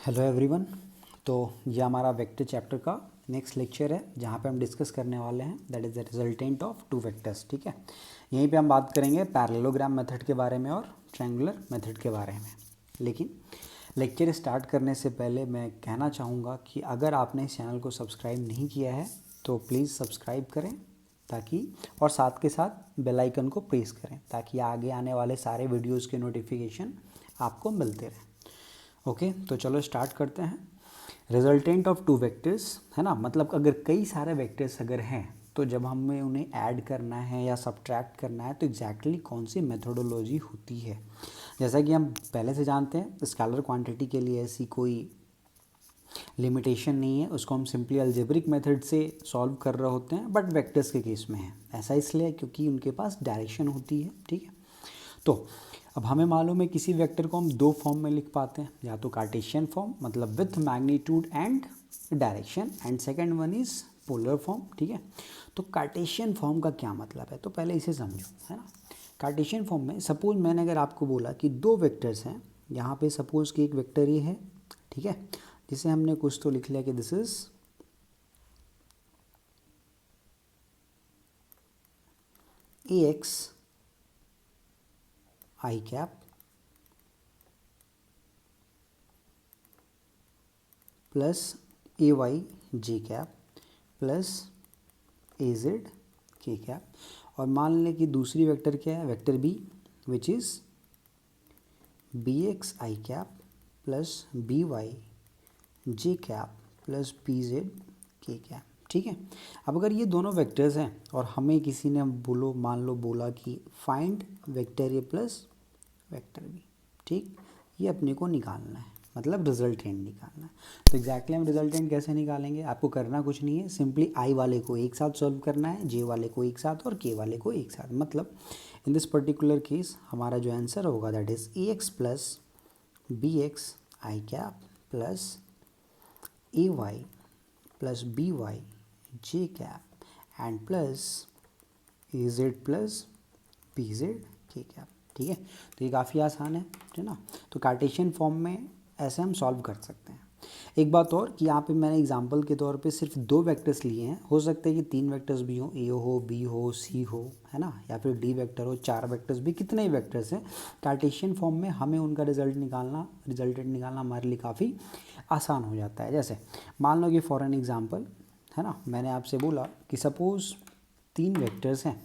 Hello everyone. तो ये हमारा वेक्टर चैप्टर का नेक्स्ट लेक्चर है जहाँ पे हम डिस्कस करने वाले हैं that is the resultant of two vectors. ठीक है, यहीं पे हम बात करेंगे पैरेललोग्राम मेथड के बारे में और ट्रायंगुलर मेथड के बारे में। लेकिन लेक्चर स्टार्ट करने से पहले मैं कहना चाहूँगा कि अगर आपने इस चैनल को सब्सक्राइब नहीं किया है तो प्लीज़ सब्सक्राइब करें ताकि और साथ के साथ बेल आइकन को प्रेस करें ताकि आगे आने वाले सारे वीडियोज़ के नोटिफिकेशन आपको मिलते रहें। ओके तो चलो स्टार्ट करते हैं। रिजल्टेंट ऑफ टू वेक्टर्स है ना, मतलब अगर कई सारे वेक्टर्स अगर हैं तो जब हमें उन्हें ऐड करना है या सब्ट्रैक्ट करना है तो एग्जैक्टली कौन सी मेथोडोलॉजी होती है। जैसा कि हम पहले से जानते हैं स्केलर क्वांटिटी के लिए ऐसी कोई लिमिटेशन नहीं है, उसको हम सिंपली अलजेब्रिक मेथड से सॉल्व कर रहे होते हैं, बट वेक्टर्स के केस में है ऐसा इसलिए क्योंकि उनके पास डायरेक्शन होती है। ठीक है, तो अब हमें मालूम है किसी वेक्टर को हम दो फॉर्म में लिख पाते हैं, या तो कार्टेशियन फॉर्म मतलब with magnitude and direction, and second one is polar form. ठीक है, तो कार्टेशियन फॉर्म का क्या मतलब है तो पहले इसे समझो, है ना। कार्टेशियन फॉर्म में सपोज मैंने अगर आपको बोला कि दो वेक्टर्स हैं, यहाँ पे सपोज कि एक वेक्टर ये है, ठीक है, जिसे हमने कुछ तो लिख लिया कि this is A X I cap plus A Y J cap plus A Z के कैप, और मान लें कि दूसरी वेक्टर क्या है, vector B which is B x I cap plus B Y J cap plus B Z के cap. ठीक है, अब अगर ये दोनों वेक्टर्स हैं और हमें किसी ने मान लो बोला कि find vector A plus vector B, ठीक, ये अपने को निकालना है, मतलब रिजल्टेंट निकालना है। तो एग्जैक्टली हम रिजल्टेंट कैसे निकालेंगे, आपको करना कुछ नहीं है, सिंपली आई वाले को एक साथ सॉल्व करना है, जे वाले को एक साथ और के वाले को एक साथ। मतलब इन दिस पर्टिकुलर केस हमारा जो आंसर होगा that is A X plus B x I cap plus A Y plus B Y J cap and plus A Z plus B Z के कैप। ठीक है, तो ये काफ़ी आसान है ना। तो कार्टेशियन फॉर्म में ऐसे हम सॉल्व कर सकते हैं। एक बात और कि यहाँ पे मैंने एग्जांपल के तौर पे सिर्फ दो वेक्टर्स लिए हैं, हो सकता है कि तीन वेक्टर्स भी हो, ए हो, बी हो, सी हो, है ना, या फिर डी वेक्टर हो, चार वेक्टर्स भी, कितने ही वेक्टर्स हैं, कार्टेशियन फॉर्म में हमें उनका रिजल्टेंट निकालना हमारे लिए काफ़ी आसान हो जाता है। जैसे मान लो कि फॉर एन एग्जाम्पल, है ना, मैंने आपसे बोला कि सपोज़ तीन वेक्टर्स हैं,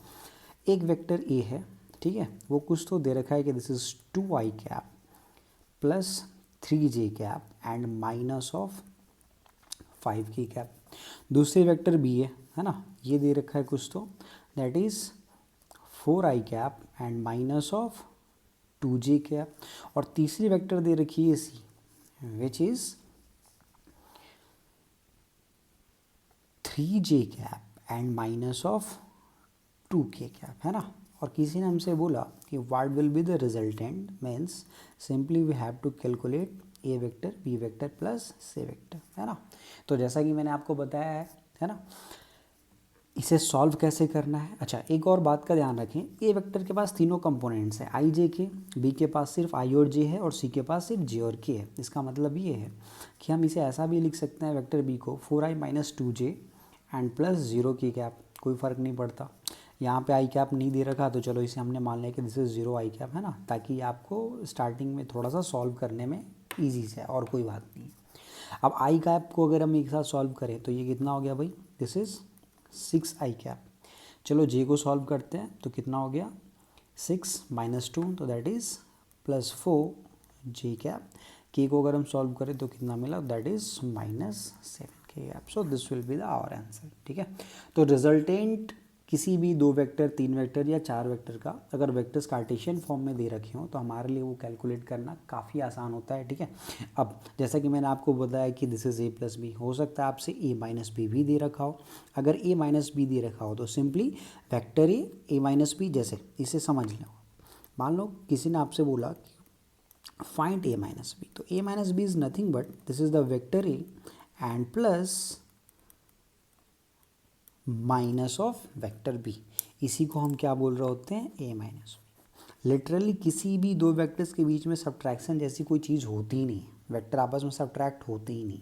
एक वेक्टर ए है, ठीक है, वो कुछ तो दे रखा है कि this is 2i cap plus 3j cap and minus of 5k cap. दूसरे वेक्टर बी है ना, ये दे रखा है कुछ तो that is 4i cap and minus of 2j cap, और तीसरी वेक्टर दे रखी है C which is 3j cap and minus of 2k cap, है ना। और किसी ने हमसे बोला कि what will be the resultant, means simply we have to calculate A vector B vector plus C vector, है ना। तो जैसा कि मैंने आपको बताया है ना, इसे सॉल्व कैसे करना है। अच्छा, एक और बात का ध्यान रखें, ए वेक्टर के पास तीनों कंपोनेंट्स हैं, आई जे के, बी के पास सिर्फ आई और जे है, और सी के पास सिर्फ जे और के है। इसका मतलब ये है कि हम इसे ऐसा भी लिख सकते हैं वेक्टर बी को 4i minus 2j and plus 0 की कैप, कोई फ़र्क नहीं पड़ता। यहाँ पे आई कैप नहीं दे रखा तो चलो इसे हमने मान लिया कि दिस इज़ 0 आई कैप, है ना, ताकि आपको स्टार्टिंग में थोड़ा सा सॉल्व करने में ईजी से, और कोई बात नहीं। अब आई कैप को अगर हम एक साथ सॉल्व करें तो ये कितना हो गया भाई, दिस इज़ 6i कैप। चलो जे को सॉल्व करते हैं तो कितना हो गया 6 माइनस 2, तो that is plus 4j cap. के को अगर हम सॉल्व करें तो कितना मिला, that is minus 7k cap. So this will be the our answer. ठीक है, तो रिजल्टेंट किसी भी दो वेक्टर, तीन वेक्टर या चार वेक्टर का अगर वेक्टर्स कार्टेशियन फॉर्म में दे रखे हों तो हमारे लिए वो कैलकुलेट करना काफ़ी आसान होता है। ठीक है, अब जैसा कि मैंने आपको बताया कि this is a plus b, हो सकता है आपसे ए माइनस बी भी दे रखा हो। अगर ए माइनस बी दे रखा हो तो simply vector a minus b, जैसे इसे समझ लो, मान लो किसी ने आपसे बोला फाइंड ए माइनस बी, तो A minus B is nothing but this is the vector A and plus minus of vector B, इसी को हम क्या बोल रहे होते हैं, ए माइनस बी। लिटरली किसी भी दो वेक्टर्स के बीच में सब्ट्रैक्शन जैसी कोई चीज़ होती ही नहीं है, वेक्टर आपस में सब्ट्रैक्ट होते ही नहीं।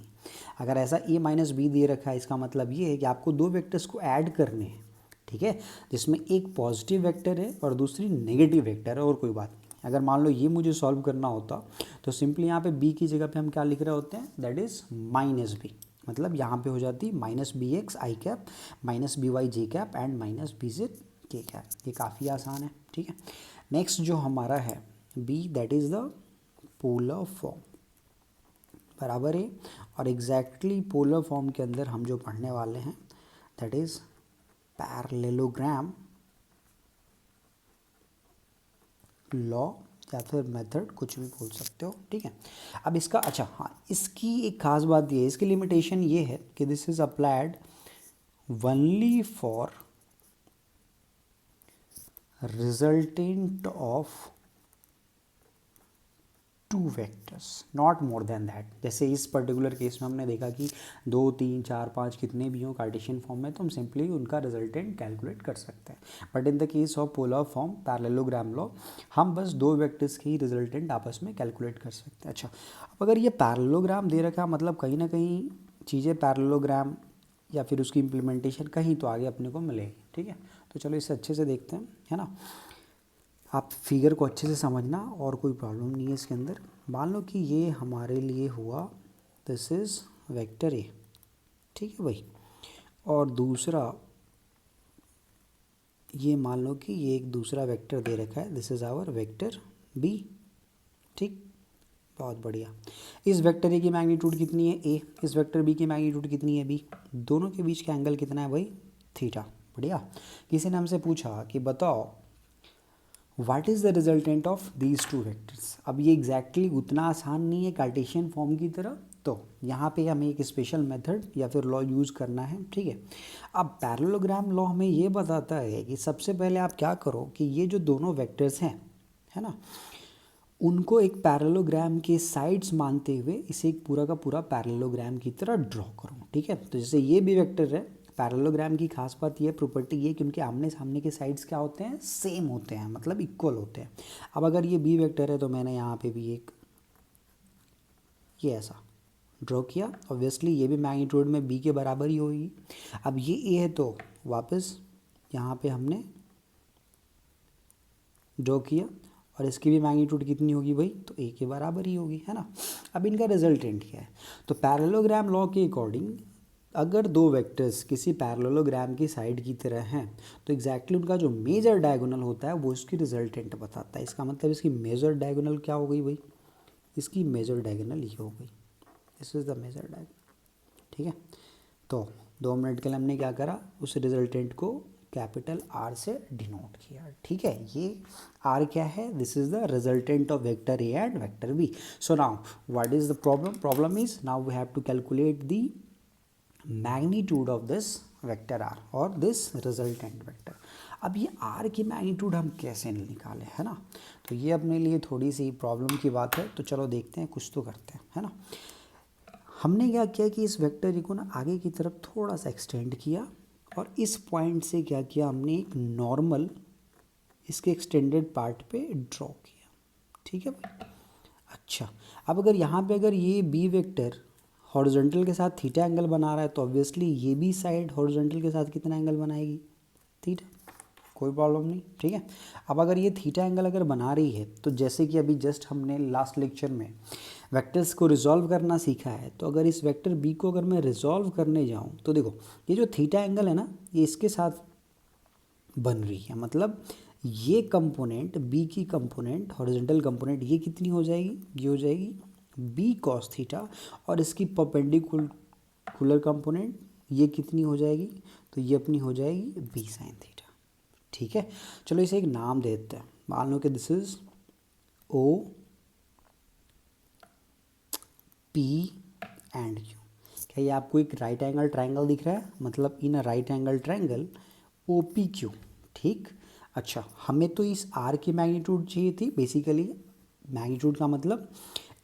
अगर ऐसा a माइनस बी दे रखा है, इसका मतलब ये है कि आपको दो वेक्टर्स को ऐड करने हैं, ठीक है, जिसमें एक पॉजिटिव वेक्टर है और दूसरी नेगेटिव वेक्टर है, और कोई बात नहीं। अगर मान लो ये मुझे सॉल्व करना होता तो सिंपली यहाँ पे b की जगह पे हम क्या लिख रहे होते हैं, दैट इज़ माइनस बी, मतलब यहाँ पे हो जाती minus b x I cap minus b Y J cap and minus b Z के कैप। ये काफ़ी आसान है, ठीक है। नेक्स्ट जो हमारा है b, that is the polar form, बराबर है। और एग्जैक्टली पोलर फॉर्म के अंदर हम जो पढ़ने वाले हैं दैट इज़ पैरेललोग्राम लॉ या फिर मेथड, कुछ भी बोल सकते हो, ठीक है। अब इसका अच्छा हाँ, इसकी एक खास बात ये है, इसकी लिमिटेशन ये है कि this is applied only for resultant of two vectors, not more than that. जैसे इस पर्टिकुलर केस में हमने देखा कि 2 3 4 5 कितने भी हों कार्टेशियन फॉर्म में तो हम सिंपली उनका रिजल्टेंट कैलकुलेट कर सकते हैं। But in the case of polar form parallelogram law हम बस दो वेक्टर्स की रिजल्टेंट आपस में कैलकुलेट कर सकते हैं। अच्छा, अब अगर ये पैरेललोग्राम दे रखा मतलब कहीं ना कहीं चीज़ें पैरेललोग्राम या फिर उसकी इम्प्लीमेंटेशन कहीं तो आगे अपने को मिलेगी, ठीक है। तो चलो इसे अच्छे से देखते हैं, है ना। आप फिगर को अच्छे से समझना और कोई प्रॉब्लम नहीं है इसके अंदर। मान लो कि ये हमारे लिए हुआ दिस इज़ वेक्टर ए, ठीक है भाई, और दूसरा ये मान लो कि ये एक दूसरा वेक्टर दे रखा है, this is our vector B, ठीक, बहुत बढ़िया। इस वेक्टर ए की मैग्नीट्यूड कितनी है ए, इस वेक्टर बी की मैग्नीट्यूड कितनी है बी, दोनों के बीच का एंगल कितना है भाई थीटा, बढ़िया। किसी ने हमसे पूछा कि बताओ what is the resultant of these two vectors. अब ये एग्जैक्टली उतना आसान नहीं है कार्टेशियन फॉर्म की तरह, तो यहाँ पे हमें एक स्पेशल मेथड या फिर लॉ यूज़ करना है, ठीक है। अब पैरेललोग्राम लॉ हमें ये बताता है कि सबसे पहले आप क्या करो कि ये जो दोनों वेक्टर्स हैं, है ना, उनको एक पैरेललोग्राम के साइड्स मानते हुए इसे एक पूरा का पूरा पैरेललोग्राम की तरह ड्रॉ करो, ठीक है। तो जैसे ये भी वेक्टर है, पैरेललोग्राम की खास बात ये प्रॉपर्टी ये कि उनके आमने सामने के साइड्स क्या होते हैं, सेम होते हैं, मतलब इक्वल होते हैं। अब अगर ये बी वेक्टर है तो मैंने यहाँ पे भी एक ये ऐसा ड्रॉ किया, ऑब्वियसली ये भी मैग्नीट्यूड में बी के बराबर ही होगी। अब ये ए है तो वापस यहाँ पे हमने ड्रॉ किया और इसकी भी मैग्नीट्यूड कितनी होगी भाई, तो ए के बराबर ही होगी, है ना। अब इनका रिजल्टेंट क्या है, तो पैरेललोग्राम लॉ के अकॉर्डिंग अगर दो वेक्टर्स किसी पैरेललोग्राम की साइड की तरह हैं तो एग्जैक्टली उनका जो मेजर डायगोनल होता है वो इसकी रिजल्टेंट बताता है। इसका मतलब इसकी मेजर डायगोनल क्या हो गई भाई, इसकी मेजर डायगोनल ये हो गई, this is the major diagonal, ठीक है। तो 2 मिनट के लिए हमने क्या करा, उस रिजल्टेंट को कैपिटल आर से डिनोट किया, ठीक है। ये आर क्या है, this is the resultant of vector A and vector b. So now what is the problem is now we have to calculate the magnitude of this vector r और this resultant vector. अब ये are की magnitude हम कैसे निकालें, है ना, तो ये अपने लिए थोड़ी सी प्रॉब्लम की बात है। तो चलो देखते हैं, कुछ तो करते हैं, है ना। हमने क्या किया कि इस वेक्टर ए को ना आगे की तरफ थोड़ा सा एक्सटेंड किया और इस पॉइंट से क्या किया हमने एक नॉर्मल इसके एक्सटेंडेड पार्ट पे ड्रॉ किया, ठीक है भाई। अच्छा, अब अगर यहाँ पे अगर ये बी वेक्टर हॉरिजॉन्टल के साथ थीटा एंगल बना रहा है तो ऑब्वियसली ये भी साइड हॉरिजॉन्टल के साथ कितना एंगल बनाएगी, थीटा, कोई प्रॉब्लम नहीं, ठीक है। अब अगर ये थीटा एंगल अगर बना रही है तो जैसे कि अभी जस्ट हमने लास्ट लेक्चर में वेक्टर्स को रिजॉल्व करना सीखा है, तो अगर इस वेक्टर बी को अगर मैं रिजॉल्व करने जाऊँ तो देखो ये जो थीटा एंगल है ना ये इसके साथ बन रही है, मतलब ये कंपोनेंट बी की कंपोनेंट हॉरिजॉन्टल कंपोनेंट ये कितनी हो जाएगी, ये हो जाएगी बी कॉस थीटा, और इसकी परपेंडिकुलर कंपोनेंट ये कितनी हो जाएगी, तो ये अपनी हो जाएगी बी साइन थीटा, ठीक है। चलो इसे एक नाम दे देते हैं, मान लो कि this is O P and Q. क्या ये आपको एक राइट एंगल ट्रायंगल दिख रहा है, मतलब in a right angle triangle O P Q, ठीक। अच्छा, हमें तो इस आर की मैग्नीट्यूड चाहिए थी, बेसिकली मैग्नीट्यूड का मतलब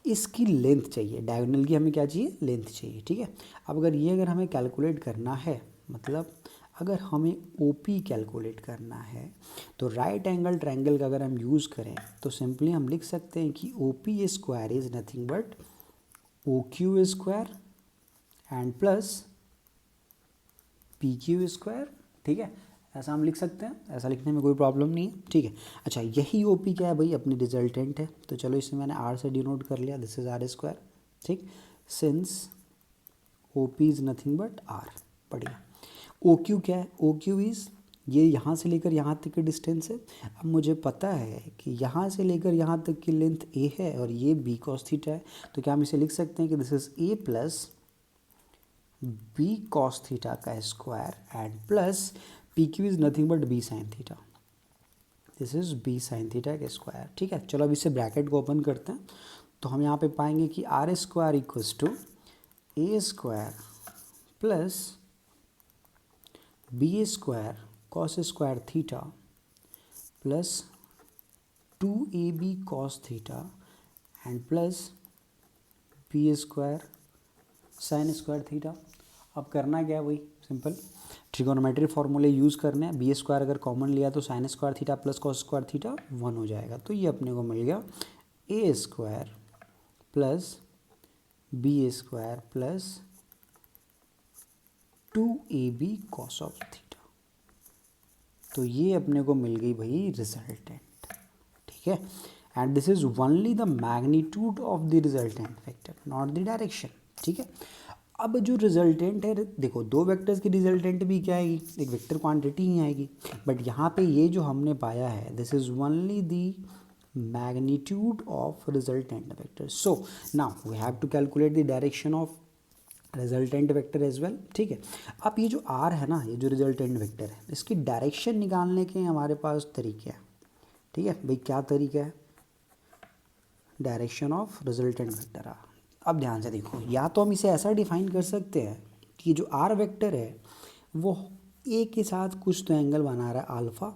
इसकी लेंथ चाहिए, डायगोनल की हमें क्या चाहिए, लेंथ चाहिए, ठीक है। अब अगर हमें कैलकुलेट करना है, मतलब अगर हमें ओ पी कैलकुलेट करना है तो राइट एंगल ट्रायंगल का अगर हम यूज़ करें तो सिंपली हम लिख सकते हैं कि O P square is nothing but O Q square and plus P Q square, ठीक है, ऐसा हम लिख सकते हैं, ऐसा लिखने में कोई प्रॉब्लम नहीं है, ठीक है। अच्छा, यही ओ पी क्या है भाई, अपनी रिजल्टेंट है, तो चलो इसे मैंने आर से डिनोट कर लिया, दिस इज आर स्क्वायर, ठीक, since O P is nothing but R. बढ़िया। ओ क्यू क्या है, ओ क्यू इज़ ये यहाँ से लेकर यहाँ तक की डिस्टेंस है। अब मुझे पता है कि यहाँ से लेकर यहाँ तक की लेंथ ए है और ये बी कॉस थीटा है, तो क्या हम इसे लिख सकते हैं कि this is A plus B cos theta का square and plus P Q is nothing but B sine theta, this is B sine theta का स्क्वायर, ठीक है। चलो अब इसे ब्रैकेट को ओपन करते हैं, तो हम यहाँ पे पाएंगे कि r square equals to a square plus B square cos square theta plus 2ab cos theta and plus B square sine square theta. अब करना क्या है, वही सिंपल ट्रिगोनोमेट्री फॉर्मूले यूज़ करने हैं। बी स्क्वायर अगर कॉमन लिया तो sine square theta plus cos square theta 1 हो जाएगा, तो ये अपने को मिल गया A square plus B square plus 2ab cos of theta. तो ये अपने को मिल गई भाई रिजल्टेंट, ठीक है। And this is only the magnitude of the resultant vector, not the direction, ठीक है। अब जो रिजल्टेंट है, देखो दो वेक्टर्स की रिजल्टेंट भी क्या आएगी, एक वेक्टर क्वांटिटी ही आएगी, बट यहाँ पे ये जो हमने पाया है this is only the magnitude of resultant vector. So now we have to calculate the direction of resultant vector as well, ठीक है। अब ये जो आर है ना, ये जो रिजल्टेंट वेक्टर है, इसकी डायरेक्शन निकालने के हमारे पास तरीके हैं, ठीक है भाई। क्या तरीका है, direction of resultant vector r. अब ध्यान से देखो, या तो हम इसे ऐसा डिफाइन कर सकते हैं कि जो आर वेक्टर है वो ए के साथ कुछ तो एंगल बना रहा है अल्फ़ा,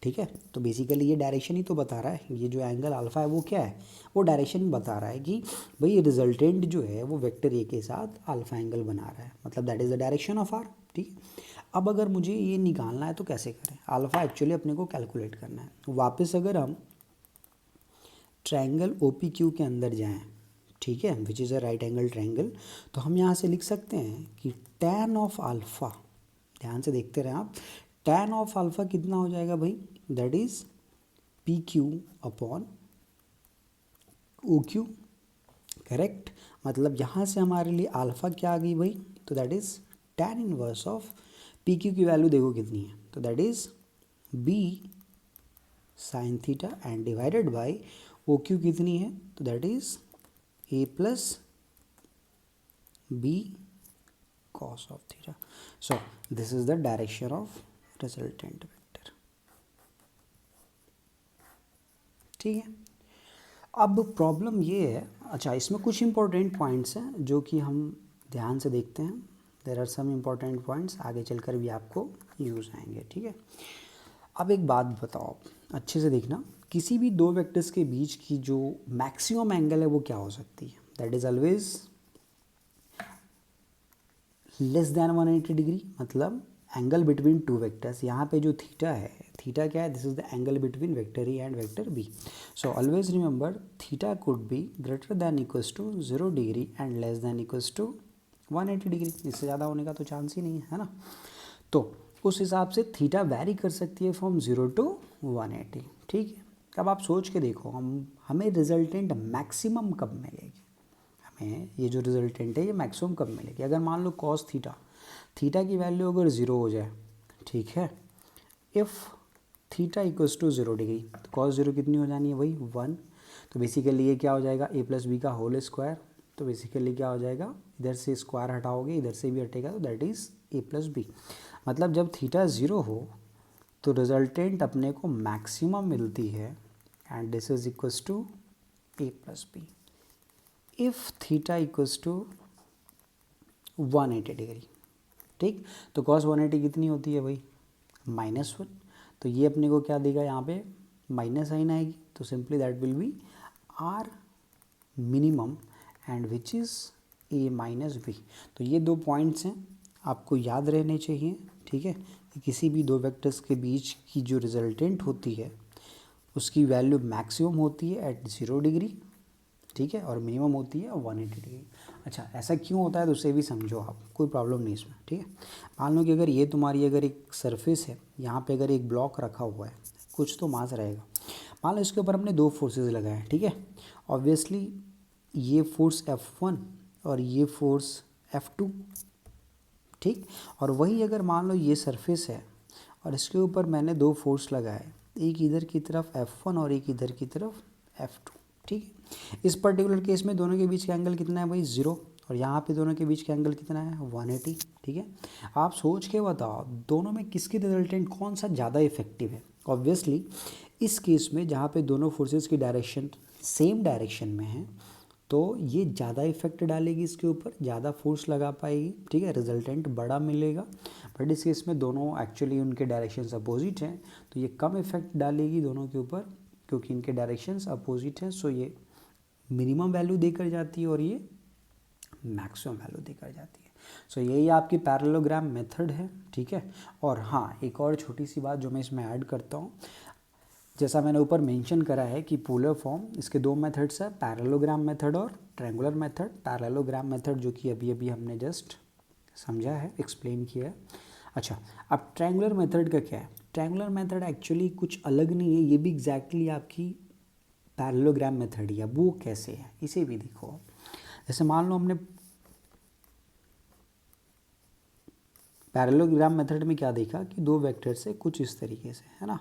ठीक है। तो बेसिकली ये डायरेक्शन ही तो बता रहा है, ये जो एंगल अल्फ़ा है वो क्या है, वो डायरेक्शन बता रहा है कि भाई ये रिजल्टेंट जो है वो वेक्टर ए के साथ अल्फ़ा एंगल बना रहा है, मतलब that is the direction of r, ठीक है। अब अगर मुझे ये निकालना है तो कैसे करें, अल्फ़ा एक्चुअली अपने को कैलकुलेट करना है। वापस अगर हम ट्रायंगल ओ पी क्यू के अंदर जाएँ, ठीक है, which is a right angle triangle, तो हम यहाँ से लिख सकते हैं कि टैन ऑफ अल्फ़ा, ध्यान से देखते रहें आप, टैन ऑफ अल्फ़ा कितना हो जाएगा भाई, that is P Q upon O Q, correct. मतलब यहाँ से हमारे लिए अल्फ़ा क्या आ गई भाई, तो that is tan inverse of P Q की वैल्यू देखो कितनी है, तो that is b sine theta and divided by O Q कितनी है, तो that is a plus b cos of theta. So this is the direction of resultant vector, ठीक है। अब प्रॉब्लम ये है, अच्छा इसमें कुछ इंपॉर्टेंट पॉइंट्स हैं जो कि हम ध्यान से देखते हैं। There are some important points, आगे चलकर भी आपको यूज़ आएंगे, ठीक है। अब एक बात बताओ, अच्छे से देखना, किसी भी दो वेक्टर्स के बीच की जो मैक्सिमम एंगल है वो क्या हो सकती है, that is always less than 180 degree, मतलब एंगल बिटवीन टू वेक्टर्स। यहाँ पे जो थीटा है, थीटा क्या है, this is the angle between vector A and vector b. So always remember theta could be greater than equals to 0 degree and less than equals to 180 degree, इससे ज़्यादा होने का तो चांस ही नहीं है ना। तो उस हिसाब से थीटा वैरी कर सकती है फ्रॉम 0 टू 180, ठीक है। अब आप सोच के देखो, हमें रिजल्टेंट मैक्सिमम कब मिलेगी, हमें ये जो रिजल्टेंट है ये मैक्सिमम कब मिलेगी, अगर मान लो कॉस थीटा, थीटा की वैल्यू अगर 0 हो जाए, ठीक है, if theta equals to 0 degree, तो कॉस 0 कितनी हो जानी है वही 1, तो बेसिकली ये क्या हो जाएगा, ए प्लस बी का होल स्क्वायर, तो बेसिकली क्या हो जाएगा, इधर से स्क्वायर हटाओगे इधर से भी हटेगा, तो that is a plus b. मतलब जब थीटा 0 हो तो रिजल्टेंट अपने को मैक्सिमम मिलती है and this is equals to a plus b if theta equals to 180 degree, ठीक। तो कॉस 180 कितनी होती है भाई, -1, तो ये अपने को क्या देगा, यहाँ पे माइनस साइन आएगी, तो simply that will be r minimum and which is a minus B. तो ये दो पॉइंट्स हैं, आपको याद रहने चाहिए, ठीक है, कि किसी भी दो वेक्टर्स के बीच की जो रिजल्टेंट होती है उसकी वैल्यू मैक्सिमम होती है एट 0 डिग्री ठीक है, और मिनिमम होती है 180 डिग्री। अच्छा, ऐसा क्यों होता है तो उसे भी समझो आप, कोई प्रॉब्लम नहीं इसमें, ठीक है। मान लो कि अगर ये तुम्हारी अगर एक सरफेस है, यहाँ पे अगर एक ब्लॉक रखा हुआ है, कुछ तो मास रहेगा, मान लो इसके ऊपर हमने दो फोर्सेस लगाए, ठीक है। ऑब्वियसली ये फोर्स F1 और ये फोर्स F2, ठीक। और वही अगर मान लो ये सरफेस है और इसके ऊपर मैंने दो फोर्स लगाए, एक इधर की तरफ F1 और एक इधर की तरफ F2, ठीक है। इस पर्टिकुलर केस में दोनों के बीच का एंगल कितना है भाई, 0, और यहाँ पे दोनों के बीच का एंगल कितना है, 180, ठीक है। आप सोच के बताओ दोनों में किसकी रिजल्टेंट कौन सा ज़्यादा इफेक्टिव है। ऑब्वियसली इस केस में जहाँ पे दोनों फोर्सेस की डायरेक्शन सेम डायरेक्शन में है तो ये ज़्यादा इफेक्ट डालेगी, इसके ऊपर ज़्यादा फोर्स लगा पाएगी, ठीक है, रिजल्टेंट बड़ा मिलेगा। बट इस केस में दोनों एक्चुअली उनके डायरेक्शंस अपोजिट हैं तो ये कम इफेक्ट डालेगी दोनों के ऊपर, क्योंकि इनके डायरेक्शंस अपोजिट हैं। सो ये मिनिमम वैल्यू देकर जाती है और ये मैक्सिमम वैल्यू देकर जाती है। सो यही आपकी पैरेललोग्राम मेथड है, ठीक है। और हाँ, एक और छोटी सी बात जो मैं इसमें ऐड करता हूँ, जैसा मैंने ऊपर मेंशन करा है कि पोलर फॉर्म, इसके दो मेथड्स है, पैरेललोग्राम मेथड और ट्रायंगुलर मेथड। पैरेललोग्राम मेथड जो कि अभी अभी हमने जस्ट समझा है, एक्सप्लेन किया है। अच्छा, अब ट्रायंगुलर मेथड का क्या है। ट्रायंगुलर मेथड एक्चुअली कुछ अलग नहीं है, ये भी एग्जैक्टली आपकी पैरेललोग्राम मेथड है। वो कैसे है इसे भी देखो। जैसे मान लो हमने पैरेललोग्राम मेथड में क्या देखा कि दो वेक्टर से कुछ इस तरीके से, है ना,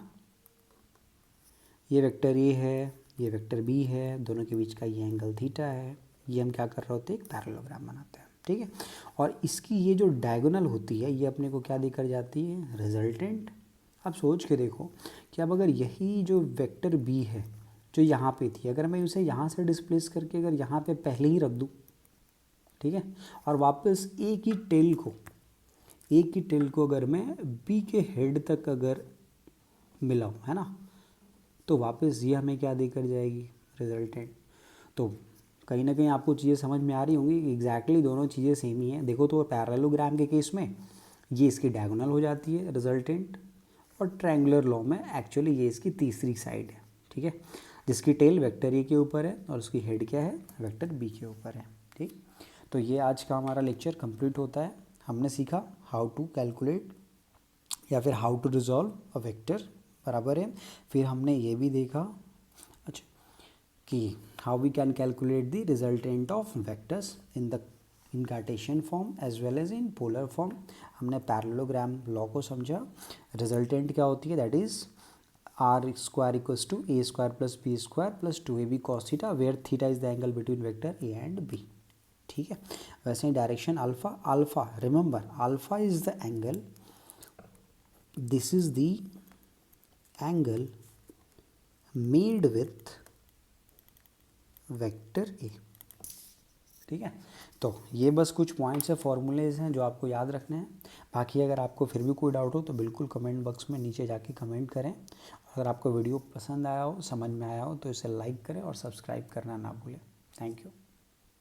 ये वेक्टर ए है, ये वेक्टर बी है, दोनों के बीच का ये एंगल थीटा है। ये हम क्या कर रहे होते हैं, एक पैरेललोग्राम बनाते हैं, ठीक है। और इसकी ये जो डायगोनल होती है ये अपने को क्या देकर जाती है, रिजल्टेंट। आप सोच के देखो कि अब अगर यही जो वेक्टर बी है जो यहाँ पे थी, अगर मैं उसे यहाँ से डिस्प्लेस करके अगर यहाँ पे पहले ही रख दूँ, ठीक है, और वापस ए की टेल को अगर मैं बी के हेड तक अगर मिलाऊँ, है ना, तो वापस ये हमें क्या देकर जाएगी, रिजल्टेंट। तो कहीं ना कहीं आपको चीज़ें समझ में आ रही होंगी कि एग्जैक्टली दोनों चीज़ें सेम ही हैं। देखो तो पैरेललोग्राम के केस में ये इसकी डायगोनल हो जाती है रिजल्टेंट, और ट्रायंगुलर लॉ में एक्चुअली ये इसकी तीसरी साइड है, ठीक है, जिसकी टेल वेक्टर ए के ऊपर है और उसकी हेड क्या है, वेक्टर बी के ऊपर है, ठीक। तो ये आज का हमारा लेक्चर कंप्लीट होता है। हमने सीखा हाउ टू कैलकुलेट या फिर how to resolve a vector, बराबर है। फिर हमने ये भी देखा, अच्छा, कि how we can calculate the resultant of vectors in Cartesian form as well as in polar form. हमने पैरेललोग्राम लॉ को समझा। रिजल्टेंट क्या होती है, that is are square equals to a square plus B square plus 2ab cos theta, where theta is the angle between vector A and b, ठीक है। वैसे ही direction alpha, remember alpha is the angle, this is the angle made with vector A, ठीक है। तो ये बस कुछ पॉइंट्स है, फॉर्मूलेज हैं जो आपको याद रखने हैं। बाकी अगर आपको फिर भी कोई डाउट हो तो बिल्कुल कमेंट बॉक्स में नीचे जाके कमेंट करें। अगर आपको वीडियो पसंद आया हो, समझ में आया हो, तो इसे लाइक करें और सब्सक्राइब करना ना भूलें। Thank you.